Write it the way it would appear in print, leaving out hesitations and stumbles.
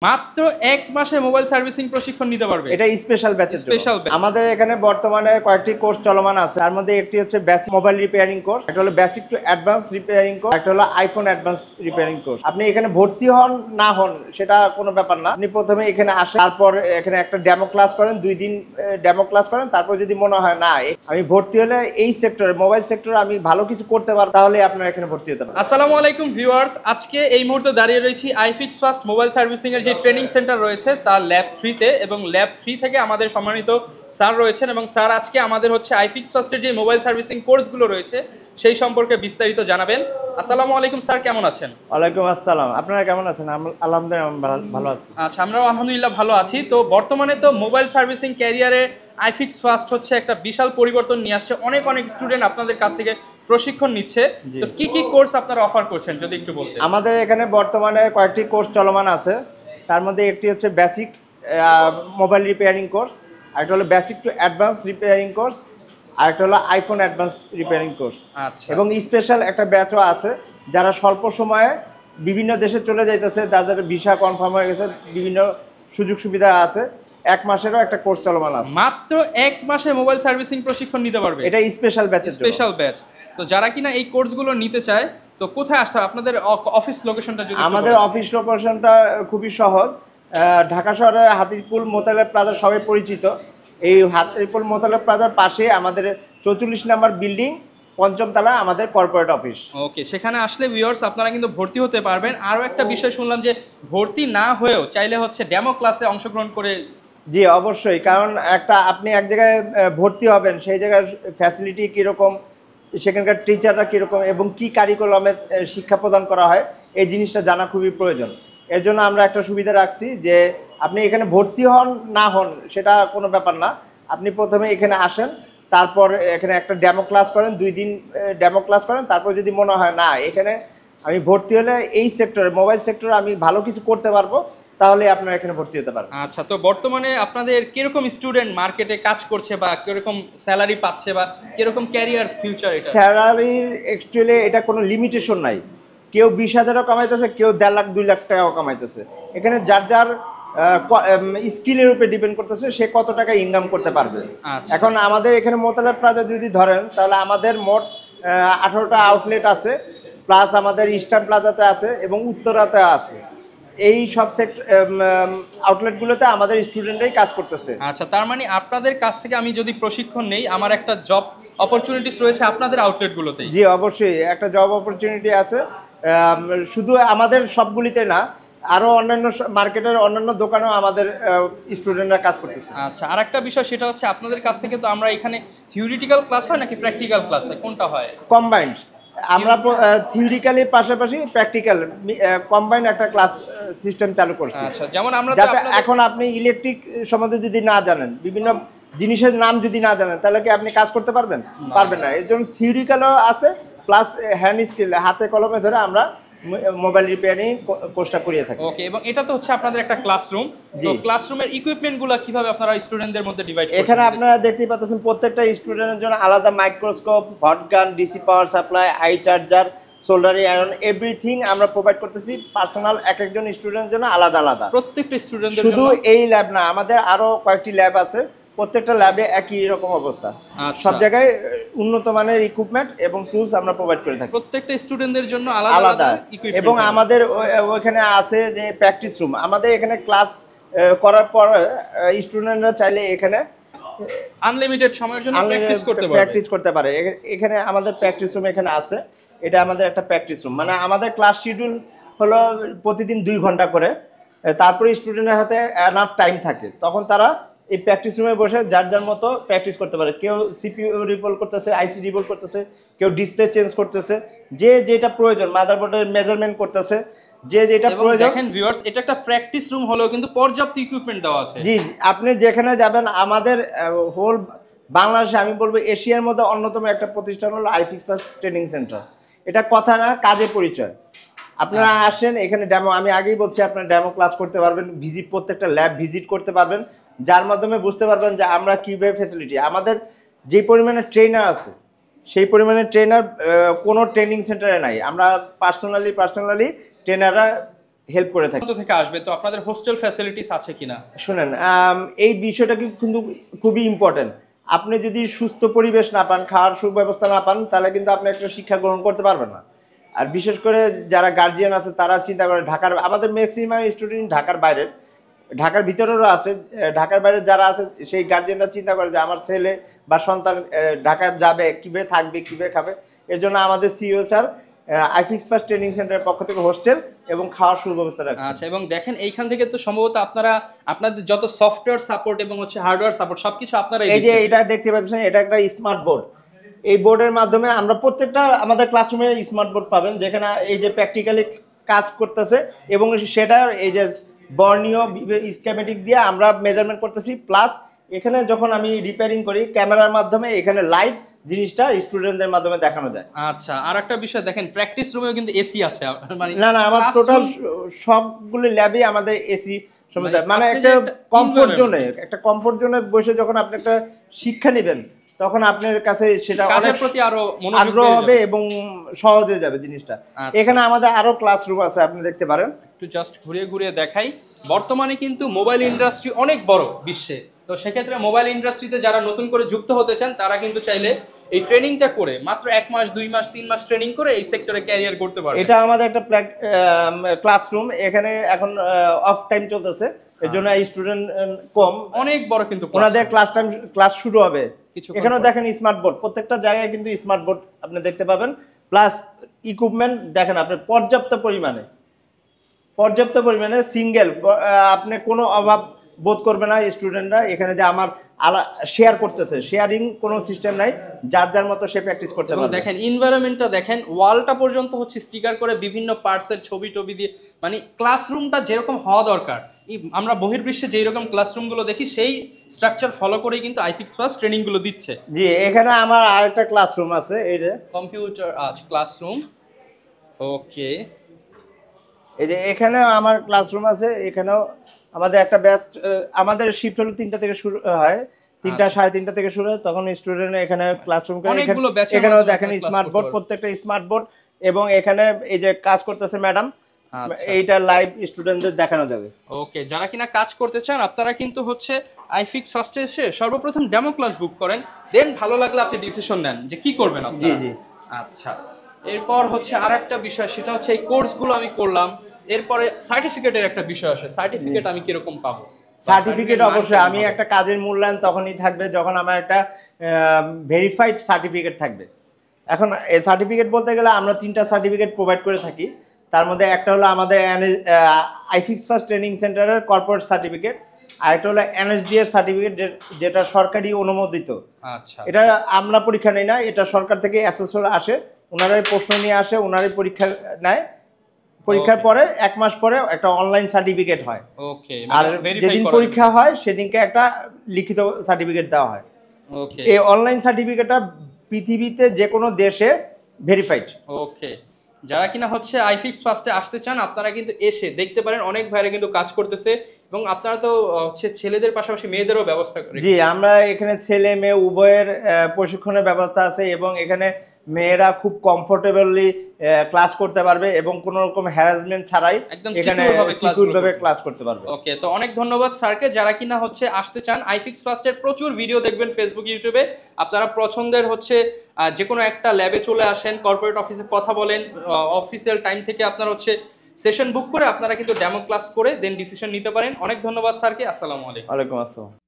মাত্র ১ মাসে mobile servicing প্রশিক্ষণ নিতে পারবে। এটা স্পেশাল ব্যাচের জন্য। স্পেশাল আমাদের এখানে বর্তমানে কয়েকটি কোর্স চলমান আছে। তার মধ্যে একটি হচ্ছে বেসিক মোবাইল রিপেয়ারিং কোর্স, একটা হলো basic to advance repairing course, একটা হলো আইফোন অ্যাডভান্স রিপেয়ারিং কোর্স। আপনি এখানে ভর্তি হন না হন সেটা কোনো ব্যাপার না। আপনি প্রথমে এখানে আসেন, তারপর এখানে একটা ডেমো ক্লাস করেন, 2 দিন ডেমো ক্লাস করেন। তারপর যদি মনে হয় না আমি ভর্তি হলে এই সেক্টরে মোবাইল সেক্টরে আমি ভালো কিছু করতে পারবো, তাহলে আপনারা এখানে ভর্তি হতে পারেন। আসসালামু আলাইকুম ভিউয়ার্স, আজকে এই মুহূর্তে দাঁড়িয়ে রয়েছি আইফিক্স ফার্স্ট মোবাইল সার্ভিসিং এর যে ট্রেনিং সেন্টার রয়েছে তার ল্যাব 3 তে, এবং ল্যাব 3 থেকে আমাদের সম্মানিত স্যার রয়েছেন, এবং স্যার আজকে আমাদের হচ্ছে আইফিক্স ফার্স্টের যে মোবাইল সার্ভিসিং কোর্সগুলো রয়েছে সেই সম্পর্কে বিস্তারিত জানাবেন। আসসালামু আলাইকুম স্যার, কেমন আছেন? ওয়ালাইকুম আসসালাম, আপনারা কেমন আছেন? আলহামদুলিল্লাহ ভালো আছি। আচ্ছা, আমরাও আলহামদুলিল্লাহ ভালো আছি। তো বর্তমানে তো মোবাইল সার্ভিসিং ক্যারিয়ারে আইফিক্স ফার্স্ট হচ্ছে একটা বিশাল পরিবর্তন নিয়ে আসছে। অনেক অনেক স্টুডেন্ট আপনাদের কাছ থেকে প্রশিক্ষণ নিচ্ছে। তো কি কি কোর্স আপনারা অফার করছেন যদি একটু বলতেন। আমাদের এখানে বর্তমানে কয়েকটি কোর্স চলমান আছে। তার মধ্যে একটি হচ্ছে বেসিক মোবাইল রিপেয়ারিং কোর্স, আরেকটা হলো basic to advance repairing course, আরেকটা হলো আইফোন অ্যাডভান্স রিপেয়ারিং কোর্স। আচ্ছা, এবং স্পেশাল একটা ব্যাচও আছে যারা স্বল্প সময়ে বিভিন্ন দেশে চলে যাইতেছে, যাদের ভিসা কনফার্ম হয়ে গেছে, বিভিন্ন সুযোগ সুবিধা আছে। 1 মাসেরও একটা কোর্স চলমান আছে। মাত্র 1 মাসে মোবাইল সার্ভিসিং প্রশিক্ষণ নিতে পারবে। এটা স্পেশাল ব্যাচ। Special batch. তো যারা কিনা এই কোর্সগুলো নিতে চায় তো কোথায় আসতে হবে? আপনাদের অফিস লোকেশনটা যদি আমাদের অফিস লোকেশনটা খুবই সহজ। ঢাকা শহরের হাতিরপুল মোতালেব প্লাজা সবাই পরিচিত। এই হাতিরপুল মোতালেব প্লাজার পাশে আমাদের 44 নম্বর বিল্ডিং, 5ম তলা আমাদের কর্পোরেট অফিস। ওকে, সেখানে আসলে ভিউয়ার্স আপনারা কিন্তু ভর্তি হতে পারবেন। আরও একটা বিষয় শুনলাম যে ভর্তি না হয়েও চাইলে হচ্ছে ডেমো ক্লাসে অংশগ্রহণ করে। জি অবশ্যই, কারণ আপনি এক জায়গায় ভর্তি হবেন, সেই জায়গার ফ্যাসিলিটি কীরকম, সেখানকার টিচাররা কীরকম এবং কী কারিকুলামে শিক্ষা প্রদান করা হয়, এই জিনিসটা জানা খুবই প্রয়োজন। এর জন্য আমরা একটা সুবিধা রাখছি যে আপনি এখানে ভর্তি হন না হন সেটা কোনো ব্যাপার না। আপনি প্রথমে এখানে আসেন, তারপর এখানে একটা ডেমো ক্লাস করেন, 2 দিন ডেমো ক্লাস করেন। তারপর যদি মনে হয় না এখানে আমি ভর্তি হলে এই সেক্টরে মোবাইল সেক্টরে আমি ভালো কিছু করতে পারবো, তাহলে আপনারা এখানে ভর্তি হতে পারবেন। আচ্ছা, তো বর্তমানে আপনাদের কিরকম স্টুডেন্ট মার্কেটে কাজ করছে বা কিরকম স্যালারি পাচ্ছে বা কিরকম ক্যারিয়ার ফিউচার? এটা স্যালারির অ্যাকচুয়ালি এটা কোনো লিমিটেশন নাই। কেউ 20,000ও কামাইতেছে, কেউ 1.5 লাখ 2 লাখ টাকাও কামাইতেছে। এখানে যার যার স্কিলের উপরে ডিপেন্ড করতেছে সে কত টাকা ইনকাম করতে পারবে। এখন আমাদের এখানে মোতালেব প্লাজা যদি ধরেন, তাহলে আমাদের মোট 18টা আউটলেট আছে, প্লাস আমাদের ইস্টার্ন প্লাজাতে আছে এবং উত্তরাতে আছে। এই সব আউটলেটগুলোতে আমাদের স্টুডেন্টরাই কাজ করতেছে। আচ্ছা, তার মানে আপনাদের কাছ থেকে আমি যদি প্রশিক্ষণ নেই, আমার একটা জব অপরচুনিটিস রয়েছে আপনাদের আউটলেটগুলোতেই? জি অবশ্যই, একটা জব অপরচুনিটি আছে। শুধু আমাদের সবগুলিতে না, আরও অন্যান্য মার্কেটের অন্যান্য দোকানেও আমাদের স্টুডেন্টরা কাজ করতেছে। আচ্ছা, আর একটা বিষয় সেটা হচ্ছে আপনাদের কাছ থেকে তো আমরা এখানে থিওরিটিক্যাল ক্লাস হয় নাকি প্র্যাকটিক্যাল ক্লাস হয়, কোনটা হয়? কম্বাইন্ড। আমরা থিওরিক্যালের পাশাপাশি প্র্যাকটিক্যাল কম্বাইন্ড একটা ক্লাস সিস্টেম চালু করছি। আচ্ছা, যেমন আমরা এখন আপনি ইলেকট্রিক সম্বন্ধে যদি না জানেন, বিভিন্ন জিনিসের নাম যদি না জানেন, তাহলে কি আপনি কাজ করতে পারবেন? পারবেন না। এর জন্য থিওরিক্যালও আছে, প্লাস হ্যান্ড স্কিল, হাতে কলমে ধরে আমরা মোবাইল রিপেয়ারিং কোর্সটা করিয়ে থাকি। ওকে, এবং এটা তো হচ্ছে আপনাদের একটা ক্লাসরুম। তো ক্লাসরুমের ইকুইপমেন্টগুলো কিভাবে আপনারা স্টুডেন্টদের মধ্যে ডিভাইড করেন? এখানে আপনারা দেখতেই পাচ্ছেন প্রত্যেকটা স্টুডেন্টের জন্য আলাদা microscope, hot gun, DC power supply, I charger, soldering iron, everything আমরা প্রোভাইড করতেছি। পার্সোনাল এক একজন স্টুডেন্টের জন্য আলাদা আলাদা। প্রত্যেকটা স্টুডেন্টদের শুধু এই ল্যাব না, আমাদের আরো কয়েকটি ল্যাব আছে। প্রত্যেকটা ল্যাবে একই রকম অবস্থা। সব জায়গায় উন্নত মানের ইকুইপমেন্ট এবং টুলস আমরা প্রোভাইড করে থাকি প্রত্যেকটা স্টুডেন্টদের জন্য আলাদা আলাদা ইকুইপমেন্ট। এবং আমাদের ওইখানে আছে যে প্র্যাকটিস রুম। আমাদের এখানে ক্লাস করার পর স্টুডেন্টরা চাইলে এখানে আনলিমিটেড সময়ের জন্য প্র্যাকটিস করতে পারে। এখানে আমাদের প্র্যাকটিস রুম এখানে আছে। এটা আমাদের একটা প্র্যাকটিস রুম, মানে আমাদের ক্লাস শিডিউল হলো প্রতিদিন 2 ঘন্টা করে। তারপরে স্টুডেন্টের হাতে এনাফ টাইম থাকে, তখন তারা এই প্র্যাকটিস রুমে বসে যার যার মতো প্র্যাকটিস করতে পারে। কেউ সিপিইউ রিভলভ করতেছে, আইসি রিভলভ করতেছে, কেউ ডিসপ্লে চেঞ্জ করতেছে, যে যেটা প্রয়োজন, মাদারবোর্ডের মেজারমেন্ট করতেছে, যে যেটা প্রয়োজন। দেখেন ভিউয়ার্স, এটা একটা প্র্যাকটিস রুম হলেও কিন্তু পর্যাপ্ত ইকুইপমেন্ট দেওয়া আছে। জি, আপনি যেখানে যাবেন, আমাদের হোল বাংলাদেশে আমি বলবো এশিয়ার মধ্যে অন্যতম একটা প্রতিষ্ঠান হলো আইফিক্স ফার্স্ট ট্রেনিং সেন্টার। এটা কথা না, কাজে পরিচয়। আপনারা আসেন এখানে ডেমো, আমি আগেই বলছি, আপনারা ডেমো ক্লাস করতে পারবেন, প্রত্যেকটা ল্যাব ভিজিট করতে পারবেন, যার মাধ্যমে বুঝতে পারবেন যে আমরা কীভাবে ফ্যাসিলিটি। আমাদের যে পরিমাণে ট্রেনার আছে সেই পরিমাণে ট্রেনার কোনো ট্রেনিং সেন্টারে নাই। আমরা পার্সোনালি ট্রেনাররা হেল্প করে থাকি। থেকে আসবে, তো আপনাদের হোস্টেল ফ্যাসিলিটিস আছে কিনা? শুনেন, এই বিষয়টা কিন্তু খুবই ইম্পর্টেন্ট। আপনি যদি সুস্থ পরিবেশ না পান, খাওয়ার সুব্যবস্থা না পান, তাহলে কিন্তু আপনি একটা শিক্ষা গ্রহণ করতে পারবেন না। আর বিশেষ করে যারা গার্জিয়ান আছে তারা চিন্তা করে আমাদের ম্যাক্সিমাম স্টুডেন্ট ঢাকার বাইরের, ঢাকার ভিতরেরও আছে, ঢাকার বাইরে যারা আছে সেই গার্জিয়ানরা চিন্তা করে যে আমার ছেলে বা সন্তান ঢাকা যাবে, কীভাবে থাকবে, কীভাবে খাবে। এর জন্য আমাদের CEO sir iFix first training সেন্টারের পক্ষ থেকে হোস্টেল এবং খাওয়ার সুব্যবস্থা রাখছে। আচ্ছা, এবং দেখেন এইখান থেকে তো সম্ভবত আপনারা আপনাদের যত সফটওয়্যার সাপোর্ট এবং হচ্ছে হার্ডওয়্যার সাপোর্ট সবকিছু আপনারা এই যে এটা দেখতে পাচ্ছেন, এটা একটা স্মার্ট বোর্ড। এই বোর্ডের মাধ্যমে আমরা প্রত্যেকটা আমাদের ক্লাসরুমে স্মার্ট বোর্ড পাবেন, যেখানে এই যে প্র্যাকটিক্যালি কাজ করতেছে এবং সেটা এই যে বর্ণীয় স্কেমেটিক দিয়ে আমরা মেজারমেন্ট করতেছি। প্লাস এখানে যখন আমি রিপেয়ারিং করি ক্যামেরার মাধ্যমে এখানে লাইভ জিনিসটা স্টুডেন্টদের মাধ্যমে দেখানো যায়। আচ্ছা, আর একটা বিষয় দেখেন, প্র্যাকটিস রুমেও কিন্তু এসি আছে। মানে না আমার টোটাল সবগুলো ল্যাবে আমাদের এসি, মানে একটা কমফোর্ট জোনে, একটা কমফোর্ট জোনে বসে যখন আপনি একটা শিক্ষা নেবেন তখন আপনার কাছে সেটা কাজের প্রতি আরো আগ্রহ হবে এবং সহজ হয়ে যাবে জিনিসটা। এখানে আমাদের আরো ক্লাসরুম আছে, আপনি দেখতে পারেন। একটু জাস্ট ঘুরিয়ে ঘুরিয়ে দেখাই। বর্তমানে কিন্তু মোবাইল ইন্ডাস্ট্রি অনেক বড় বিশ্বে, তো সেক্ষেত্রে মোবাইল ইন্ডাস্ট্রিতে যারা নতুন করে যুক্ত হতে চান তারা কিন্তু চাইলে এই ট্রেনিংটা করে মাত্র 1 মাস 2 মাস 3 মাস ট্রেনিং করে এই সেক্টরে ক্যারিয়ার করতে পারবে। এটা আমাদের একটা ক্লাসরুম, এখানে এখন অফ টাইম চলতেছে, এর জন্য স্টুডেন্ট কম, অনেক বড় কিন্তু ওনাদের ক্লাস শুরু হবে। এখানেও দেখেন স্মার্ট বোর্ড, প্রত্যেকটা জায়গায় কিন্তু স্মার্ট বোর্ড আপনি দেখতে পাবেন। প্লাস ইকুইপমেন্ট দেখেন আপনি পর্যাপ্ত পরিমাণে সিঙ্গেল, আপনি কোনো অভাব বোধ করবে না স্টুডেন্টরা এখানে যে আমার শেয়ার করতেছে, শেয়ারিং কোনো সিস্টেম নাই, যার যার মতো সে প্র্যাকটিস করতে পারবে। দেখেন এনভায়রনমেন্টটা দেখেন, ওয়ালটা পর্যন্ত হচ্ছে স্টিকার করে বিভিন্ন পার্টসের ছবি টবি দিয়ে, মানে ক্লাসরুমটা যেরকম হওয়া দরকার, আমরা বহির্বিশ্বে যেই রকম ক্লাসরুমগুলো দেখি সেই স্ট্রাকচার ফলো করেই কিন্তু আইফিক্স ফার্স্ট ট্রেনিংগুলো দিচ্ছে। জি, এখানে আমার আরেকটা ক্লাসরুম আছে, এই যে কম্পিউটার ক্লাসরুম। ওকে, এই যে এখানে আমার ক্লাসরুম আছে। এখানেও আমাদের একটা ব্যাচ, আমাদের শিফট হলো 3টা থেকে শুরু হয়, 3টা 3:30 থেকে শুরু হয়, তখন স্টুডেন্ট এখানে ক্লাসরুম করে। এখানেও দেখেন স্মার্ট বোর্ড, প্রত্যেকটা স্মার্ট বোর্ড, এবং এখানে এই যে কাজ করতেছে ম্যাডাম, এইটা লাইভ স্টুডেন্টদের দেখানো যাবে। ওকে, যারা কিনা কাজ করতে চান আপনারা কিন্তু হচ্ছে আইফিক্স ফার্স্টে এসে সর্বপ্রথম ডেমো ক্লাস বুক করেন, দেন ভালো লাগলে আপনি ডিসিশন নেন যে কি করবেন আপনারা। জি। আচ্ছা, এরপর হচ্ছে আরেকটা বিষয়, সেটা হচ্ছে এই কোর্সগুলো আমি করলাম, এরপরে সার্টিফিকেটের একটা বিষয় আসে। সার্টিফিকেট আমি কিরকম পাবো? সার্টিফিকেট অবশ্যই, আমি একটা কাজের মূল্যায়ন তখনই থাকবে যখন আমার একটা ভেরিফাইড সার্টিফিকেট থাকবে। এখন এই সার্টিফিকেট বলতে গেলে আমরা 3টা সার্টিফিকেট প্রোভাইড করে থাকি। তার মধ্যে একটা হলো আমাদের আইফিক্স ফার্স্ট ট্রেনিং সেন্টারের কর্পোরেট সার্টিফিকেট, আর একটা হলো এনএসডি এর সার্টিফিকেট, যেটা সরকারি অনুমোদিত। আচ্ছা, এটা আমরা পরীক্ষা নেই না, এটা সরকার থেকে অ্যাসেসর আসে, ওনারাই প্রশ্ন নিয়ে আসে, ওনারাই পরীক্ষা নেয়। পরীক্ষার পরে 1 মাস পরে একটা অনলাইন সার্টিফিকেট হয়। ওকে, আর যেদিন পরীক্ষা হয় সেদিনকে একটা লিখিত সার্টিফিকেট দেওয়া হয়। ওকে, এই অনলাইন সার্টিফিকেটটা পৃথিবীতে যে কোনো দেশে ভেরিফাইড। ওকে, যারা কিনা হচ্ছে আইফিক্স ফার্স্টে আসতে চান আপনারা কিন্তু এসে দেখতে পারেন, অনেক ভাইরা কিন্তু কাজ করতেছে, এবং আপনারা তো হচ্ছে ছেলেদের পাশাপাশি মেয়েদেরও ব্যবস্থা করেন। জি, আমরা এখানে ছেলে মেয়ে উভয়ের প্রশিক্ষণের ব্যবস্থা আছে, এবং এখানে মেয়েরা খুব কমফোর্টেবলি ক্লাস করতে পারবে এবং কোনো রকম হ্যারাসমেন্ট ছাড়াই এখানে সিকিউরভাবে ক্লাস করতে পারবে। ওকে, তো অনেক ধন্যবাদ স্যারকে। যারা কিনা হচ্ছে আসতে চান আইফিক্স ফার্স্টের প্রচুর ভিডিও দেখবেন ফেসবুক ইউটিউবে, আপনারা পছন্দের হচ্ছে যে কোনো একটা ল্যাবে চলে আসেন, কর্পোরেট অফিসে কথা বলেন, অফিসিয়াল টাইম থেকে আপনারা হচ্ছে সেশন বুক করে আপনারা কিন্তু ডেমো ক্লাস করে দেন ডিসিশন নিতে পারেন। অনেক ধন্যবাদ স্যারকে। আসসালামু আলাইকুম। ওয়ালাইকুম আসসালাম।